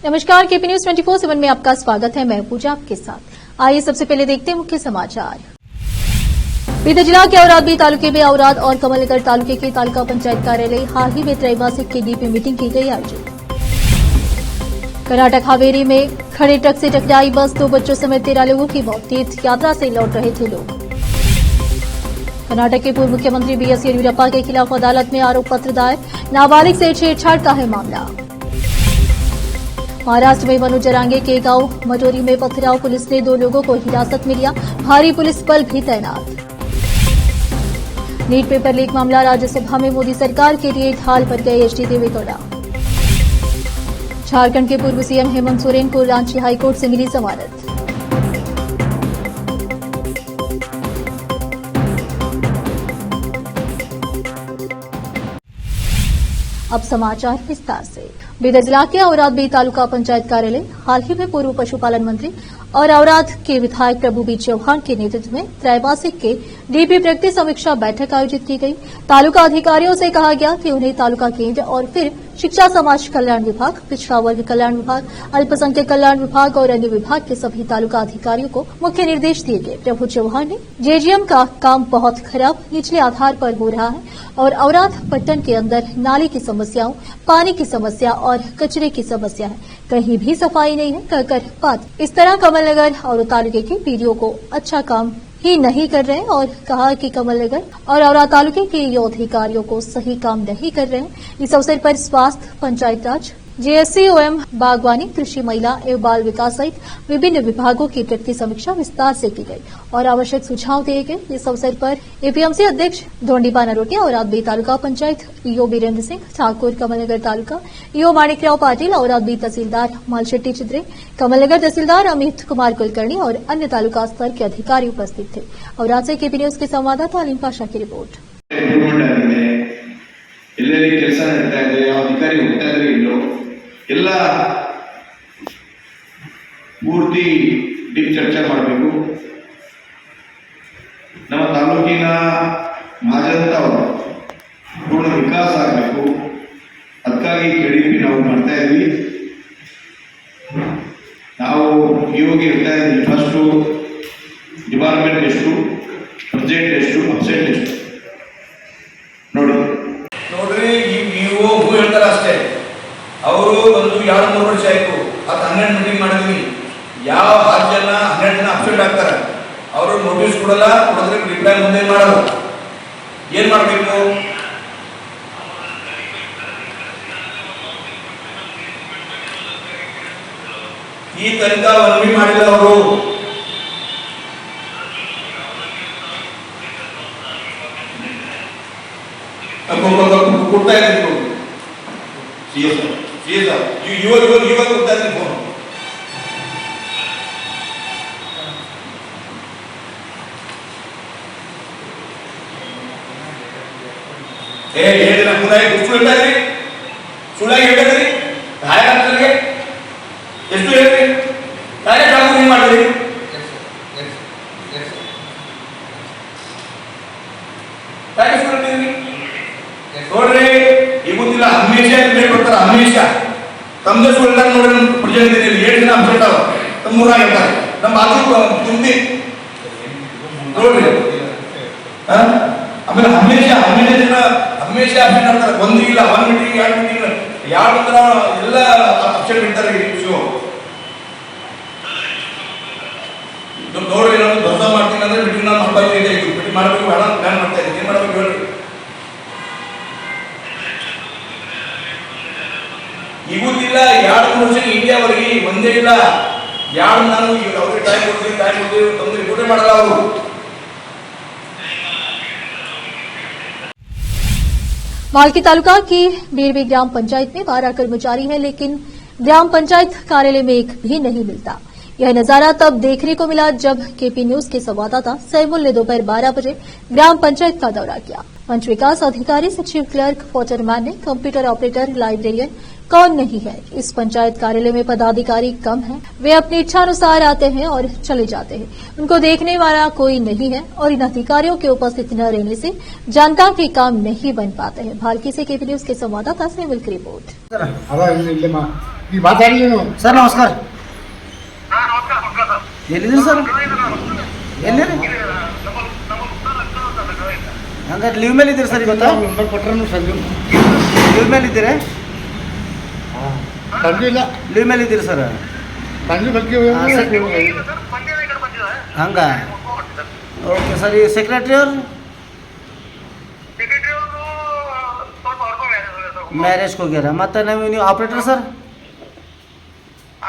नमस्कार, KP news 24/7 में आपका स्वागत है। मैं पूजा आपके साथ। आइए सबसे पहले देखते हैं मुख्य समाचार। बीते जिला के औराद बी तालुके में औराद और कमलनगर तालुके के तालुका पंचायत कार्यालय हाल ही में त्रैमासिक की डीपी मीटिंग की गई आयोजित। कर्नाटक हावेरी में खड़े ट्रक से टकराई बस, 2 बच्चों समेत 13 लोगों की मौत। तीर्थ यात्रा से लौट रहे थे लोग। कर्नाटक के पूर्व मुख्यमंत्री बीएस येदियुरप्पा के खिलाफ अदालत में आरोप पत्र दायर, नाबालिग से छेड़छाड़ का है मामला। महाराष्ट्र में मनोज जरांगे के गांव मटोरी में पथराव, पुलिस ने 2 लोगों को हिरासत में लिया, भारी पुलिस बल भी तैनात। नीट पेपर लीक मामला, राज्यसभा में मोदी सरकार के लिए ढाल पर गए एचडी देवेगौड़ा। झारखंड के पूर्व सीएम हेमंत सोरेन को रांची हाईकोर्ट से मिली जमानत। अब समाचार विस्तार से। बीदर जिला के औराद बी तालुका पंचायत कार्यालय हाल ही में पूर्व पशुपालन मंत्री और औराद के विधायक प्रभु बी चौहान के नेतृत्व में त्रैमासिक के डीपी प्रगति समीक्षा बैठक आयोजित की गई। तालुका अधिकारियों से कहा गया कि उन्हें तालुका केंद्र और फिर शिक्षा समाज कल्याण विभाग, पिछड़ा वर्ग कल्याण विभाग, अल्पसंख्यक कल्याण विभाग और अन्य विभाग के सभी तालुका अधिकारियों को मुख्य निर्देश दिए गए। प्रभु चौहान ने जेजीएम का काम बहुत खराब निचले आधार पर हो रहा है और औराद पट्टन के अंदर नाली की समस्याओं, पानी की समस्या और कचरे की समस्या है, कहीं भी सफाई नहीं है, कहकर बात। इस तरह कमलनगर और तालुके के पीडीओ को अच्छा काम ही नहीं कर रहे हैं और कहा कि कमलनगर और औराद तालुके के ये अधिकारियों को सही काम नहीं कर रहे हैं। इस अवसर पर स्वास्थ्य, पंचायत राज, जेएससीओएम, बागवानी, कृषि, महिला एवं बाल विकास सहित विभिन्न विभागों की प्रगति समीक्षा विस्तार से की गई और आवश्यक सुझाव दिए गए। इस अवसर पर एपीएमसी अध्यक्ष Dhondiba Narotia, Aurad B taluka panchayat EO Birendra Singh Thakur, Kamalnagar taluka EO Manikrao Patil, Aurad B tehsildar Malshetty Chitre, Kamalnagar tehsildar Amit Kumar Kulkarni और अन्य तालुका स्तर के अधिकारी उपस्थित थे। औराद से केपी न्यूज के संवाददाता अलीम पाशा की रिपोर्ट। ಎಲ್ಲ ಪೂರ್ತಿ ಡೀಪ್ ಚರ್ಚೆ ಮಾಡಬೇಕು. ನಮ್ಮ ತಾಲೂಕಿನ ಮಹಾಜನತಾವರು ಪೂರ್ಣ ವಿಕಾಸ ಆಗಬೇಕು. ಅದಕ್ಕಾಗಿ ಕೆಡಿಪಿ ನಾವು ಮಾಡ್ತಾ ಇದ್ವಿ. ನಾವು ಯೋಗಿ ಇರ್ತಾ ಇದ್ವಿ. ಫಸ್ಟು ಡಿಪಾರ್ಟ್ಮೆಂಟ್ ಎಷ್ಟು, ಪ್ರೆಸೆಂಟ್ ಎಷ್ಟು, ಅಬ್ಸೆಂಟ್ ಎಷ್ಟು ನೋಡ್ರಿ. ಇಒ ಹೇಳ್ತಾರ ಅಷ್ಟೇ. ಅವರು ಒಂದು 2-3 ವರ್ಷ ಆಯ್ತು. ಅದು 12 ಮೀಟಿಂಗ್ ಮಾಡಿದ್ವಿ. ಯಾವ 10 ಜನ 12 ಜನ ಅಬ್ಸೆಂಟ್ ಆಗ್ತಾರೆ. ಅವರು ನೋಟಿಸ್ ಕೊಡಲ್ಲ, ಕೊಡಿದ್ರೆ ರಿಪ್ಲೈ ಮುಂದೆ ಮಾಡಲ್ಲ. ಏನ್ ಮಾಡಬೇಕು? ಈ ತನಕ ವರದಿ ಮಾಡಿಲ್ಲ ಅವರು. ಕೊಡ್ತಾ ಇದ್ರು ಇವಾಗ ಕೊಡ್ತಾ ಇದ್ದೀನಿ ಫೋನ್. ಹೇಳಿಲ್ಲ ಹೇಳ್ತಾ ಇದ್ರಿ, ಸುಳ್ಳಾಗಿ ಹೇಳ್ತಾ ಇದ್ರಿ. ಕಾರ್ಯಕರ್ತರಿಗೆ ಎಷ್ಟು ಹೇಳ್ರಿ? ಕಾರ್ಯಕ್ರಮ ಮಾಡಿದ್ರಿ. ನೋಡ್ರಿ, ಈ ಗೊತ್ತಿಲ್ಲ. ಹಮೇಶ ಬರ್ತಾರ, ಹಮೇಶ ತಮ್ಮದೇ ಸುಳ್ಳ ನೋಡ್ರಿ. ಪ್ರೆಸೆಂಟ್ 7 ಜನ ಅಬ್ಸೆಂಟ್ ಅವ, ತಮ್ಮೂರಾಗ ಇರ್ತಾರೆ. ನಮ್ಮ ಬಾಜು ತುಂಬಿ ನೋಡ್ರಿ. ಆಮೇಲೆ ಹಮೇಶ ಜನ ಹಮೇಶ ಅಬ್ಸೆಂಟ್ ಆಗ್ತಾರೆ. ಒಂದು ಇಲ್ಲ, 1 ಮೀಟಿಂಗ್ 2 ಮೀಟಿಂಗ್ 2 ತರ ಎಲ್ಲ ಅಬ್ಸೆಂಟ್ ಇರ್ತಾರೆ. ನೋಡ್ರಿ, ನಾನು ದೊಡ್ಡ ಮಾಡ್ತೀನಿ ಅಂದ್ರೆ ಮೀಟಿಂಗ್ ನಾನು ಮಾಡ್ತಾ ಇದ್ದೆ. ಮೀಟಿಂಗ್ ಮಾಡಬೇಕು ಬೇಡ ಪ್ಲಾನ್ ಮಾಡ್ತಾ ಇದ್ದೀನಿ. ಏನ್ ಮಾಡ್ಬೇಕು ಹೇಳ್ರಿ? ಈಗುತ್ತಿಲ್ಲ. 2-3 ವರ್ಷ ಇಂಡಿಯಾವರೆಗೆ ಒಂದೇ ಇಲ್ಲ. ನಾನು ಅವ್ರಿಗೆ ಟೈಮ್ ಕೊಡ್ತೀವಿ ತಂದು ರಿಪೋರ್ಟ್ ಮಾಡಲ್ಲ ಅವರು. मालकी तालुका की बीरवी ग्राम पंचायत में 12 कर्मचारी हैं, लेकिन ग्राम पंचायत कार्यालय में एक भी नहीं मिलता। यह नजारा तब देखने को मिला जब केपी न्यूज के संवाददाता सैमुल ने दोपहर 12 बजे ग्राम पंचायत का दौरा किया। पंच विकास अधिकारी, सचिव, क्लर्क, वाटरमैन ने कंप्यूटर ऑपरेटर, लाइब्रेरियन कौन नहीं है। इस पंचायत कार्यालय में पदाधिकारी कम हैं, वे अपनी इच्छा अनुसार आते हैं और चले जाते हैं। उनको देखने वाला कोई नहीं है और इन अधिकारियों के उपस्थित न रहने से जनता के काम नहीं बन पाते हैं। भालकी से केपी न्यूज के संवाददाता सैमुल की रिपोर्ट। ಈ ಮಾತಾಡಿ ಸರ್ ನಮಸ್ಕಾರ ಹಾ ನಮಸ್ಕಾರ ನಮಸ್ಕಾರ ಸರ್ ಎಲ್ಲಿದ್ದೀರಿ ಸರ್ ಎಲ್ಲಿರಿ ಹಂಗಾರೆ ಲೀವ್ ಮೇಲೆ ಇದ್ದೀರಿ ಸರ್ ಇವತ್ತು ನಂಬರ್ ಕೊಟ್ಟರೆ ಸಂಜೆ ಲೀವ್ ಮೇಲೆ ಇದ್ದೀರಿ ಸಂಜೆ ಇಲ್ಲ ಲೀವ್ ಮೇಲೆ ಇದ್ದೀರಿ ಸರ್ ಸಂಜೆ ಬಗ್ಗೆ ಇಲ್ಲ ಸರ್ ಬಂದಿದೆ ಈ ಕಡೆ ಬಂದಿದೆ ಹಂಗ ಓಕೆ ಸರ್ ಈ ಸೆಕ್ರೆಟರಿ ಅವರು ಸೆಕ್ರೆಟರಿ ಅವರು ಸ್ವಲ್ಪ ಹೊರಗೆ ಮ್ಯಾರೇಜ್ಗೆ ಹೋಗ್ಯಾರ ಮತ್ತು ನೀವು ಆಪ್ರೇಟರ್ ಸರ್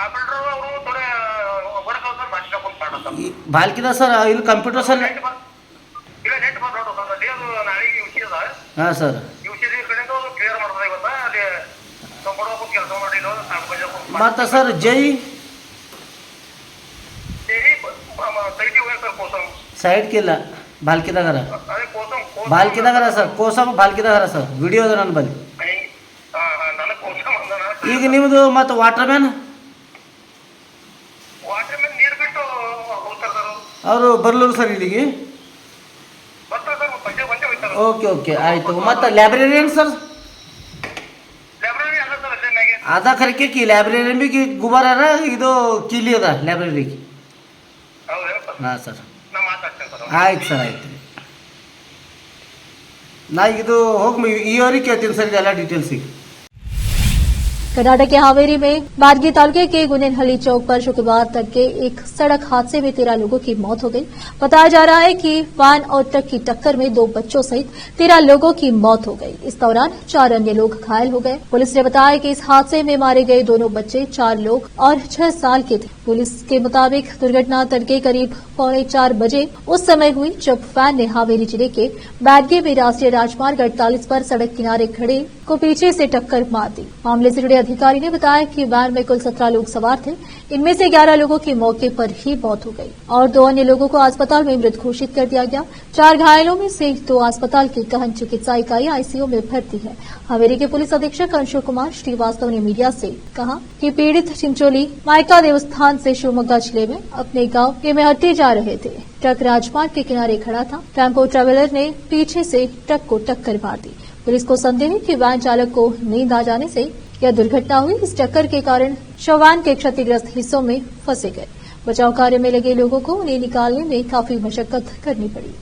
ಆಪರೇಟರ್ ಅವರು ಥೋಡೆ ಹೊರಗೆ ಸರ್ ಬಾಕಿ ಕಪ್ಪ ಮಾಡ್ತಾರೆ ಬಾಲ್ಕಿದ ಸರ್ ಇಲ್ಲಿ ಕಂಪ್ಯೂಟರ್ ಸರ್ ಇಲ್ಲ ನೆಟ್ ಬಂದು ಸರ್ ಅಲ್ಲಿ ಅದು ನಾಳೆಗೆ ವಿಷಯ ಅದ ಹಾಂ ಸರ್ ಈ ವಿಷಯದ ಕಡೆಯಿಂದ ಕ್ಲಿಯರ್ ಮಾಡ್ತಾರೆ ಇವತ್ತ ಅಲ್ಲಿ ಕೊಡೋಕೆ ಕೆಲಸ ಮಾಡಿಲ್ಲ ಮತ್ತು ಸರ್ ಜೈ ಸೈಟಿ ಹೋಗಿ ಸರ್ ಕೋಸಂ ಸೈಡ್ಕಿಲ್ಲ ಬಾಲ್ಕಿದಾಗರ ಅದೇ Kosam ಬಾಲ್ಕಿದಾಗರ sir Kosam ಬಾಲ್ಕಿದಾಗರ sir video ಅದ ನನ್ನ ಬಳಿ ನನಗೆ ಕೋಸಂ ಅಂದನ ಈಗ ನಿಮ್ಮದು ಮತ್ತು ವಾಟರ್ ಮ್ಯಾನ್ ವಾಟರ್ ಮೇಲೆ ನೀರು ಬಿಟ್ಟು ಹೋಗ್ತಾರೆ ಸರ್ ಅವರು ಬರ್ಲೂರು ಸರ್ ಇಲ್ಲಿಗೆ ಬರ್ತಾರೆ ಸರ್ ಪಂಚೆ ಹೋಗ್ತಾರೆ ಓಕೆ ಓಕೆ ಆಯಿತು ಮತ್ತು ಲೈಬ್ರೇರಿಯನ್ ಸರ್ ಲೈಬ್ರರಿ ಅಲ್ಲ ಸರ್ ಅಲ್ಲೇ ಮ್ಯಾಗೆ ಅದ ಖರಕ್ಕೆ ಕಿ ಲೈಬ್ರೇರಿಯನ್ ಬಿ ಗುಬಾರ ಇದು ಕೀಲಿ ಅದ ಲೈಬ್ರರಿಗೆ ಹೌದೇನು ಸರ್ ಹಾಂ ಸರ್ ನಾ ಮಾತಾಡ್ತೇನೆ ಸರ್ ಆಯ್ತು ಸರ್ ಆಯ್ತು ನಾ ಇದು ಹೋಗಿ ಈವರೆಗೆ ಕೇಳ್ತೀನಿ ಸರ್ ಇದೆಲ್ಲ ಡೀಟೇಲ್ಸಿಗೆ कर्नाटक के हावेरी में बाडगी तालुके के गुनेनहल्ली चौक पर शुक्रवार तड़के एक सड़क हादसे में 13 लोगों की मौत हो गई। बताया जा रहा है कि वैन और ट्रक की टक्कर में 2 बच्चों सहित 13 लोगों की मौत हो गई। इस दौरान 4 अन्य लोग घायल हो गए। पुलिस ने बताया कि इस हादसे में मारे गए दोनों बच्चे 4 लोग और 6 साल के थे। पुलिस के मुताबिक दुर्घटना तड़के करीब 3:45 बजे उस समय हुई जब वैन ने हावेरी जिले के बाडगी में राष्ट्रीय राजमार्ग 48 पर सड़क किनारे खड़े को पीछे से टक्कर मार दी। मामले से जुड़े अधिकारी ने बताया कि वैन में कुल 17 लोग सवार थे। इनमें से 11 लोगों की मौके पर ही मौत हो गई और 2 अन्य लोगों को अस्पताल में मृत घोषित कर दिया गया। 4 घायलों में से 2 अस्पताल की गहन चिकित्सा इकाई आईसीयू में भर्ती है। हावेरी के पुलिस अधीक्षक अंशु कुमार श्रीवास्तव ने मीडिया से कहा कि पीड़ित चिंचोली मायका देवस्थान से शिवमोगा जिले में अपने गांव के मेहट्टी जा रहे थे। ट्रक राजमार्ग के किनारे खड़ा था। टेम्पो ट्रेवलर ने पीछे से ट्रक को टक्कर मार दी। पुलिस को संदेह है कि वैन चालक को नींद आ जाने से यह दुर्घटना हुई। इस टक्कर के कारण शव वैन के क्षतिग्रस्त हिस्सों में फंसे गए। बचाव कार्य में लगे लोगों को उन्हें निकालने में काफी मशक्कत करनी पड़ी।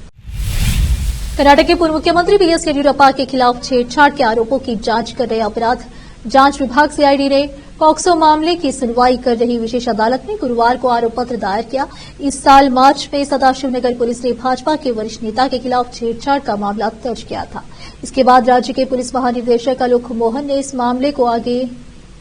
कर्नाटक के पूर्व मुख्यमंत्री बीएस येदियुरप्पा के खिलाफ छेड़छाड़ के आरोपों की जांच कर रहे अपराध जांच विभाग सीआईडी ने पॉक्सो मामले की सुनवाई कर रही विशेष अदालत में गुरुवार को आरोप पत्र दायर किया। इस साल मार्च में सदाशिवनगर पुलिस ने भाजपा के वरिष्ठ नेता के खिलाफ छेड़छाड़ का मामला दर्ज किया था। इसके बाद राज्य के पुलिस महानिदेशक आलोक मोहन ने इस मामले को आगे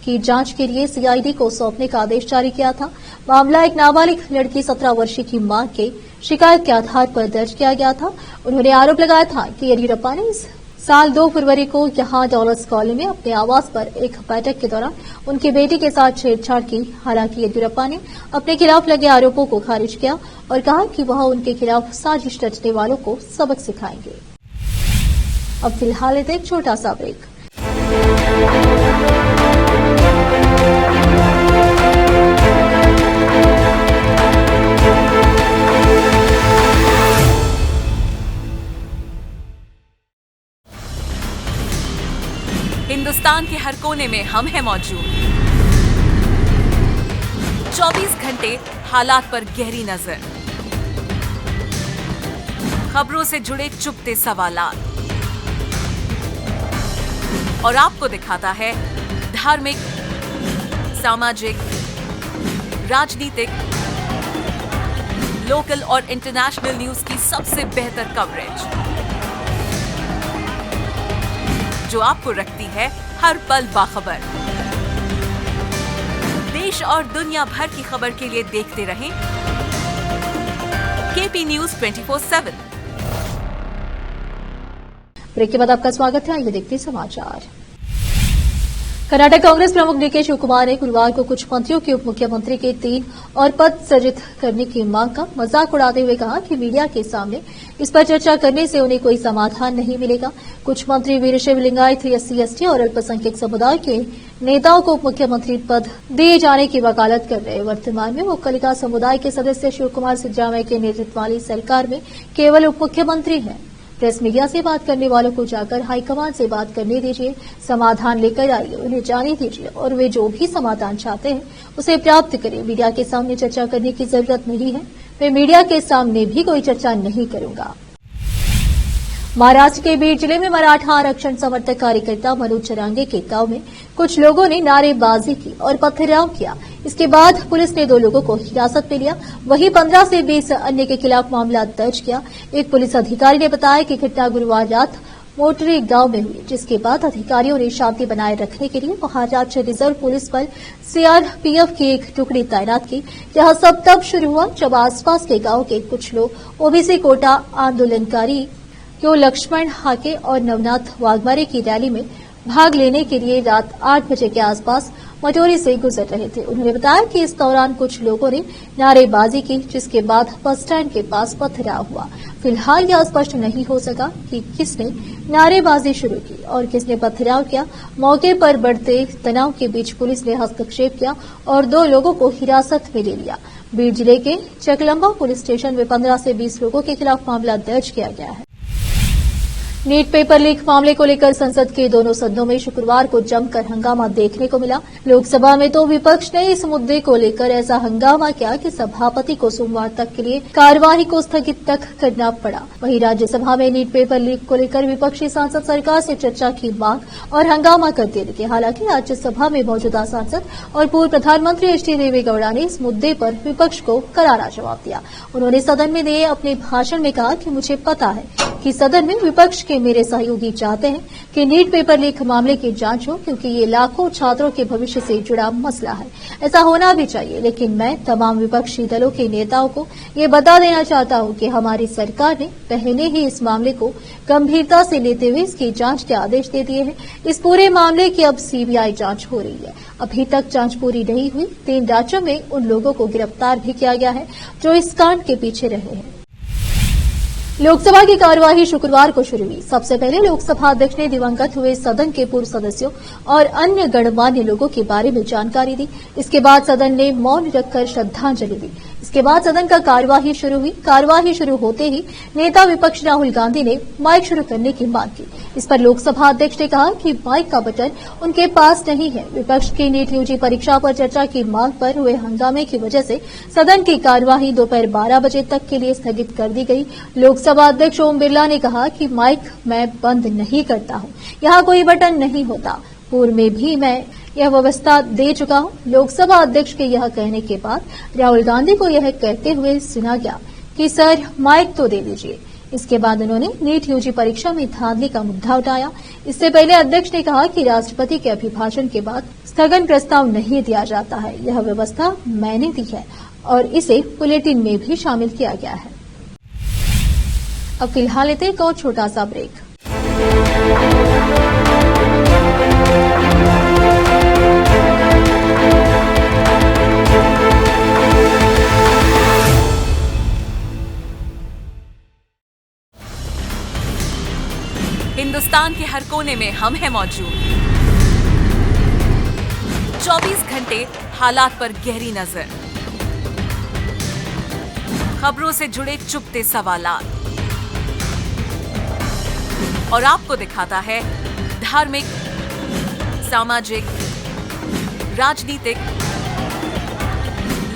की जांच के लिए सीआईडी को सौंपने का आदेश जारी किया था। मामला एक नाबालिग लड़की 17 वर्षीय की मां के शिकायत के आधार पर दर्ज किया गया था। उन्होंने आरोप लगाया था कि येदियुरप्पा ने इस साल 2 फरवरी को यहां डॉलर्स कॉलोनी में अपने आवास पर एक बैठक के दौरान उनकी बेटी के साथ छेड़छाड़ की। हालांकि येदियुरप्पा ने अपने खिलाफ लगे आरोपों को खारिज किया और कहा कि वह उनके खिलाफ साजिश रचने वालों को सबक सिखाएंगे। अब फिलहाल एक छोटा सा ब्रेक। हिंदुस्तान के हर कोने में हम हैं मौजूद। 24 घंटे हालात पर गहरी नजर, खबरों से जुड़े चुपते सवालात और आपको दिखाता है धार्मिक, सामाजिक, राजनीतिक, लोकल और इंटरनेशनल न्यूज की सबसे बेहतर कवरेज जो आपको रखती है हर पल बाखबर। देश और दुनिया भर की खबर के लिए देखते रहें केपी न्यूज 24/7। ब्रेक के बाद आपका स्वागत है। आइए देखते हैं समाचार। कर्नाटक कांग्रेस प्रमुख डीके शिवकुमार ने गुरुवार को कुछ मंत्रियों की उप मुख्यमंत्री के 3 और पद सृजित करने की मांग का मजाक उड़ाते हुए कहा कि मीडिया के सामने इस पर चर्चा करने से उन्हें कोई समाधान नहीं मिलेगा। कुछ मंत्री वीरशैव लिंगायत, SC/ST और अल्पसंख्यक समुदाय के नेताओं को उप मुख्यमंत्री पद दिए जाने की वकालत कर रहे हैं। वर्तमान में वक्कलिका समुदाय के सदस्य शिवकुमार सिद्धारामैया के नेतृत्व वाली सरकार में केवल उप मुख्यमंत्री हैं। प्रेस मीडिया से बात करने वालों को जाकर हाईकमान से बात करने दीजिए, समाधान लेकर आइए, उन्हें जाने दीजिए और वे जो भी समाधान चाहते हैं उसे प्राप्त करें। मीडिया के सामने चर्चा करने की जरूरत नहीं है। मैं मीडिया के सामने भी कोई चर्चा नहीं करूंगा। महाराष्ट्र के बीड जिले में मराठा आरक्षण समर्थक कार्यकर्ता मनोज चरांगे के गांव में कुछ लोगों ने नारेबाजी की और पथराव किया। इसके बाद पुलिस ने 2 लोगों को हिरासत में लिया। वहीं 15 से 20 अन्य के खिलाफ मामला दर्ज किया। एक पुलिस अधिकारी ने बताया कि घटना गुरुवार रात मोटरी गांव में हुई, जिसके बाद अधिकारियों ने शांति बनाए रखने के लिए वहां राज्य रिजर्व पुलिस बल सीआरपीएफ की एक टुकड़ी तैनात की। यह सब तब शुरू हुआ जब आसपास के गांव के कुछ लोग ओबीसी कोटा आंदोलनकारी क्यों लक्ष्मण हाके और नवनाथ वाघमारे की रैली में भाग लेने के लिए रात 8 बजे के आसपास मटोरी से गुजर रहे थे। उन्होंने बताया कि इस दौरान कुछ लोगों ने नारेबाजी की, जिसके बाद बस स्टैंड के पास पथराव हुआ। फिलहाल यह स्पष्ट नहीं हो सका कि किसने नारेबाजी शुरू की और किसने पथराव किया। मौके पर बढ़ते तनाव के बीच पुलिस ने हस्तक्षेप किया और 2 लोगों को हिरासत में ले लिया। बीड जिले के चकलंबा पुलिस स्टेशन में 15 से 20 लोगों के खिलाफ मामला दर्ज किया गया है। नीट पेपर लीक मामले को लेकर संसद के दोनों सदनों में शुक्रवार को जमकर हंगामा देखने को मिला। लोकसभा में तो विपक्ष ने इस मुद्दे को लेकर ऐसा हंगामा किया कि सभापति को सोमवार तक के लिए कार्यवाही को स्थगित तक करना पड़ा। वहीं राज्यसभा में नीट पेपर लीक को लेकर विपक्षी सांसद सरकार से चर्चा की मांग और हंगामा करते दिखे। हालांकि राज्यसभा में मौजूदा सांसद और पूर्व प्रधानमंत्री एचडी देवेगौड़ा ने इस मुद्दे पर विपक्ष को करारा जवाब दिया। उन्होंने सदन में दिए अपने भाषण में कहा कि मुझे पता है कि सदन में विपक्ष के मेरे सहयोगी चाहते हैं कि नीट पेपर लीक मामले की जांच हो, क्योंकि ये लाखों छात्रों के भविष्य से जुड़ा मसला है। ऐसा होना भी चाहिए, लेकिन मैं तमाम विपक्षी दलों के नेताओं को ये बता देना चाहता हूं कि हमारी सरकार ने पहले ही इस मामले को गंभीरता से लेते हुए इसकी जांच के आदेश दे दिए हैं। इस पूरे मामले की अब सीबीआई जांच हो रही है। अभी तक जांच पूरी नहीं हुई। 3 राज्यों में उन लोगों को गिरफ्तार भी किया गया है जो इस कांड के पीछे रहे हैं। लोकसभा की कार्यवाही शुक्रवार को शुरू हुई। सबसे पहले लोकसभा अध्यक्ष ने दिवंगत हुए सदन के पूर्व सदस्यों और अन्य गणमान्य लोगों के बारे में जानकारी दी। इसके बाद सदन ने मौन रखकर श्रद्धांजलि दी। इसके बाद सदन का कार्यवाही शुरू हुई। कार्यवाही शुरू होते ही नेता विपक्ष राहुल गांधी ने माइक शुरू करने की मांग की। इस पर लोकसभा अध्यक्ष ने कहा कि माइक का बटन उनके पास नहीं है। विपक्ष की नीट यूजी परीक्षा पर चर्चा की मांग पर हुए हंगामे की वजह से सदन की कार्यवाही दोपहर 12 बजे तक के लिए स्थगित कर दी गई। लोकसभा अध्यक्ष ओम बिरला ने कहा कि माइक मैं बंद नहीं करता हूं, यहां कोई बटन नहीं होता। पूर्व में भी मैं यह व्यवस्था दे चुका हूं। लोकसभा अध्यक्ष के यह कहने के बाद राहुल गांधी को यह कहते हुए सुना गया कि सर माइक तो दे दीजिए। इसके बाद उन्होंने नीट यूजी परीक्षा में धांधली का मुद्दा उठाया। इससे पहले अध्यक्ष ने कहा कि राष्ट्रपति के अभिभाषण के बाद स्थगन प्रस्ताव नहीं दिया जाता है। यह व्यवस्था मैंने दी है और इसे बुलेटिन में भी शामिल किया गया है। अब फिलहाल लेते एक और छोटा सा ब्रेक। हिंदुस्तान के हर कोने में हम हैं मौजूद। 24 घंटे हालात पर गहरी नजर, खबरों से जुड़े चुपते सवालात और आपको दिखाता है धार्मिक, सामाजिक, राजनीतिक,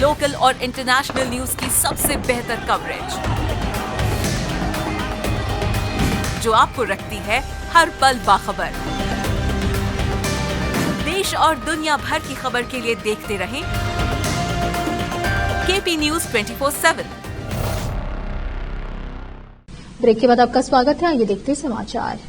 लोकल और इंटरनेशनल न्यूज की सबसे बेहतर कवरेज, जो आपको रखती है हर पल बाखबर। देश और दुनिया भर की खबर के लिए देखते रहें केपी न्यूज 24/7। ब्रेक के बाद आपका स्वागत है। आइए देखते समाचार।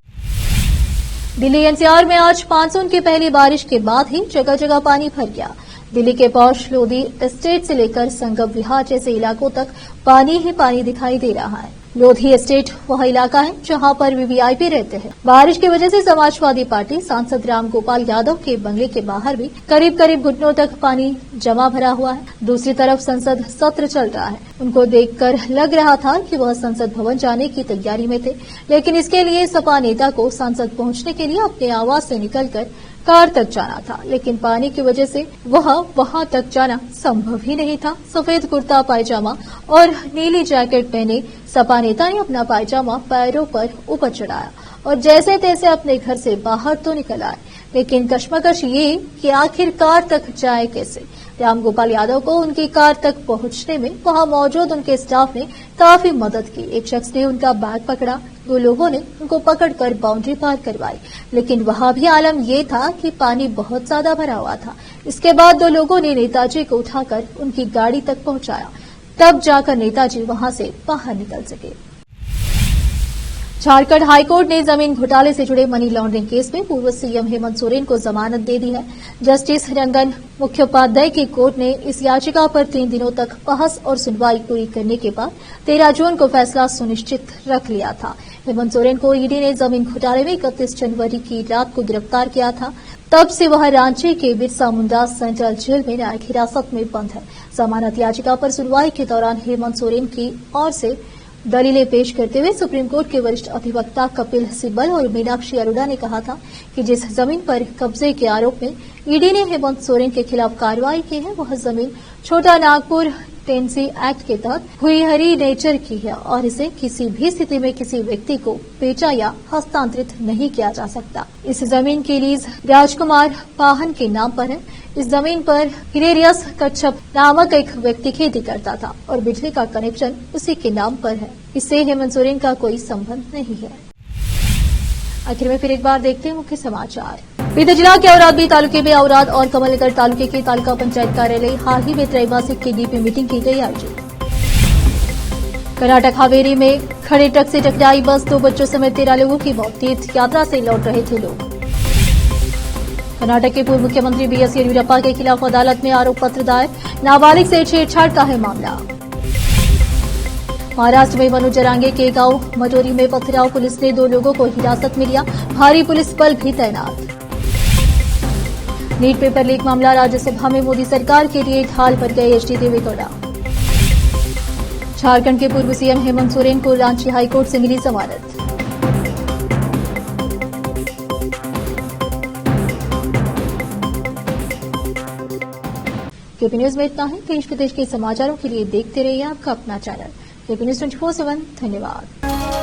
दिल्ली एनसीआर में आज मानसून की पहली बारिश के बाद ही जगह जगह पानी भर गया। दिल्ली के पौष लोधी एस्टेट से लेकर संगम विहार जैसे इलाकों तक पानी ही पानी दिखाई दे रहा है। लोधी एस्टेट वह इलाका है जहां पर वीवीआईपी रहते हैं। बारिश की वजह से समाजवादी पार्टी सांसद राम गोपाल यादव के बंगले के बाहर भी करीब करीब घुटनों तक पानी जमा भरा हुआ है। दूसरी तरफ संसद सत्र चल रहा है। उनको देखकर लग रहा था कि वह संसद भवन जाने की तैयारी में थे, लेकिन इसके लिए सपा नेता को संसद पहुंचने के लिए अपने आवास से निकलकर कार तक जाना था, लेकिन पानी की वजह से वहां तक जाना संभव ही नहीं था। सफेद कुर्ता पायजामा और नीली जैकेट पहने सपा नेता ने अपना पायजामा पैरों पर ऊपर चढ़ाया और जैसे तैसे अपने घर से बाहर तो निकल आए, लेकिन कश्मकश ये कि आखिर कार तक जाए कैसे। रामगोपाल यादव को उनकी कार तक पहुंचने में वहां मौजूद उनके स्टाफ ने काफी मदद की। एक शख्स ने उनका बैग पकड़ा, 2 लोगों ने उनको पकड़कर बाउंड्री पार करवाई, लेकिन वहां भी आलम यह था कि पानी बहुत ज्यादा भरा हुआ था। इसके बाद 2 लोगों ने नेताजी को उठाकर उनकी गाड़ी तक पहुंचाया, तब जाकर नेताजी वहां से बाहर निकल सके। झारखंड हाईकोर्ट ने जमीन घोटाले से जुड़े मनी लॉन्ड्रिंग केस में पूर्व सीएम हेमंत सोरेन को जमानत दे दी है। जस्टिस रंगन मुखोपाध्याय की कोर्ट ने इस याचिका पर 3 दिनों तक बहस और सुनवाई पूरी करने के बाद 13 जून को फैसला सुनिश्चित रख लिया था। हेमंत सोरेन को ईडी ने जमीन घोटाले में 31 जनवरी की रात को गिरफ्तार किया था। तब से वह रांची के बिरसा मुंडा सेंट्रल जेल में न्यायिक हिरासत में बंद है। जमानत याचिका पर सुनवाई के दौरान हेमंत सोरेन की ओर से दलीलें पेश करते हुए सुप्रीम कोर्ट के वरिष्ठ अधिवक्ता कपिल सिब्बल और मीनाक्षी अरोड़ा ने कहा था कि जिस जमीन पर कब्जे के आरोप में ईडी ने हेमंत सोरेन के खिलाफ कार्रवाई की है, वह जमीन छोटा नागपुर टेनेंसी एक्ट के तहत हुई नेचर की है और इसे किसी भी स्थिति में किसी व्यक्ति को बेचा या हस्तांतरित नहीं किया जा सकता। इस जमीन की लीज राजकुमार पाहन के नाम पर है। इस जमीन पर हिलेरियस कच्छप नामक एक व्यक्ति खेती करता था और बिजली का कनेक्शन उसी के नाम पर है। इससे हेमंत सोरेन का कोई संबंध नहीं है। आखिर में फिर एक बार देखते हैं मुख्य समाचार। बीते जिला के औराद बी तालुके में औराद और कमलनगर तालुके के तालुका पंचायत कार्यालय हाल ही में त्रैमासिक की डीपी मीटिंग की गई आयोजित। कर्नाटक हावेरी में खड़े ट्रक से टकराई बस, 2 बच्चों समेत 13 लोगों की मौत। तीर्थ यात्रा से लौट रहे थे लोग। कर्नाटक के पूर्व मुख्यमंत्री बीएस येदियुरप्पा के खिलाफ अदालत में आरोप पत्र दायर, नाबालिग से छेड़छाड़ का है मामला। महाराष्ट्र में मनोज जरांगे के गांव मटोरी में पथराव, पुलिस ने 2 लोगों को हिरासत में लिया, भारी पुलिस बल भी तैनात। नीट पेपर लीक मामला, राज्यसभा में मोदी सरकार के लिए ढाल पर गए एचडी देवेगौड़ा। झारखंड के पूर्व सीएम हेमंत सोरेन को रांची हाईकोर्ट से मिली जमानत। केपी न्यूज में इतना है। देश विदेश के समाचारों के लिए देखते रहिए आपका अपना चैनल केपी न्यूज 24/7। धन्यवाद।